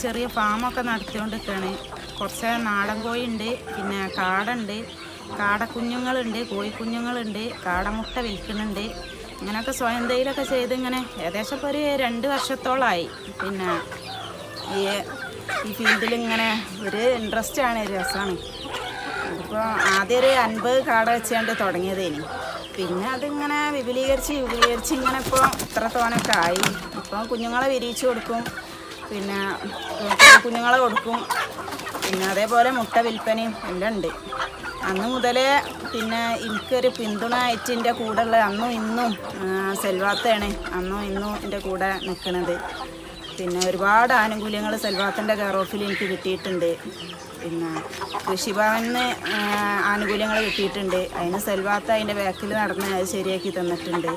ചെറിയ ഫാമൊക്കെ നടത്തിക്കൊണ്ടിരിക്കുകയാണ്. കുറച്ച് നാടൻ കോഴിയുണ്ട്, പിന്നെ കാടുണ്ട്, കാടക്കുഞ്ഞുങ്ങളുണ്ട്, കോഴിക്കുഞ്ഞുങ്ങളുണ്ട്, കാടമുട്ട വിൽക്കുന്നുണ്ട്. ഇങ്ങനെയൊക്കെ സ്വയം തൊഴിലൊക്കെ ചെയ്ത് ഇങ്ങനെ ഏകദേശം ഇപ്പോൾ ഒരു 2 വർഷത്തോളമായി. പിന്നെ ഈ ഫീൽഡിൽ ഇങ്ങനെ ഒരു ഇൻട്രസ്റ്റാണ്, രസമാണ്. അതിപ്പോൾ ആദ്യം ഒരു 50 കാട വെച്ചുകൊണ്ട് തുടങ്ങിയതേനി. പിന്നെ അതിങ്ങനെ വിപുലീകരിച്ച് ഇങ്ങനെ ഇപ്പോൾ ഇത്ര തോനൊക്കെ ആയി. ഇപ്പം കുഞ്ഞുങ്ങളെ വിരിയിച്ച് കൊടുക്കും, പിന്നെ കുഞ്ഞുങ്ങളെ കൊടുക്കും, പിന്നെ അതേപോലെ മുട്ട വിൽപ്പനയും എല്ലാം ഉണ്ട്. അന്ന് മുതലേ പിന്നെ എനിക്കൊരു പിന്തുണ ആയിട്ട് എൻ്റെ കൂടെ അന്നും ഇന്നും സെൽവാത്തയാണ് അന്നും ഇന്നും എൻ്റെ കൂടെ നിൽക്കുന്നത്. പിന്നെ ഒരുപാട് ആനുകൂല്യങ്ങൾ സെൽവാത്തിൻ്റെ കെയർ ഓഫിൽ എനിക്ക് കിട്ടിയിട്ടുണ്ട്. പിന്നെ കൃഷിഭവനിന്ന് ആനുകൂല്യങ്ങൾ കിട്ടിയിട്ടുണ്ട്. അതിന് സെൽവാത്ത അതിൻ്റെ ബാക്കിൽ നടന്ന് അത് ശരിയാക്കി തന്നിട്ടുണ്ട്.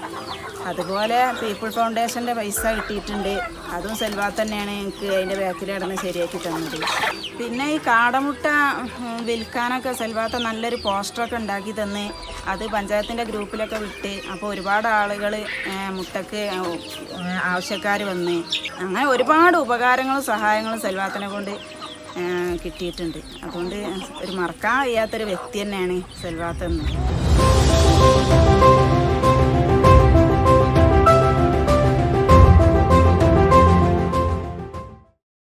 അതുപോലെ പീപ്പിൾ ഫൗണ്ടേഷൻ്റെ പൈസ കിട്ടിയിട്ടുണ്ട്. അതും സെൽവാത്ത തന്നെയാണ് എനിക്ക് അതിൻ്റെ ബാക്കിൽ നടന്ന് ശരിയാക്കി തന്നത്. പിന്നെ ഈ കാടമുട്ട വിൽക്കാനൊക്കെ സെൽവാത്ത നല്ലൊരു പോസ്റ്ററൊക്കെ ഉണ്ടാക്കി തന്ന് അത് പഞ്ചായത്തിൻ്റെ ഗ്രൂപ്പിലൊക്കെ വിട്ട്, അപ്പോൾ ഒരുപാട് ആളുകൾ മുട്ടക്ക് ആവശ്യക്കാർ വന്ന്, അങ്ങനെ ഒരുപാട് ഉപകാരങ്ങളും സഹായങ്ങളും സെൽവാത്തിനെ കൊണ്ട് കിട്ടിയിട്ടുണ്ട്. അതുകൊണ്ട് ഒരു മറക്കാൻ കഴിയാത്തൊരു വ്യക്തി തന്നെയാണ് സെൽവാത്ത എന്ന്.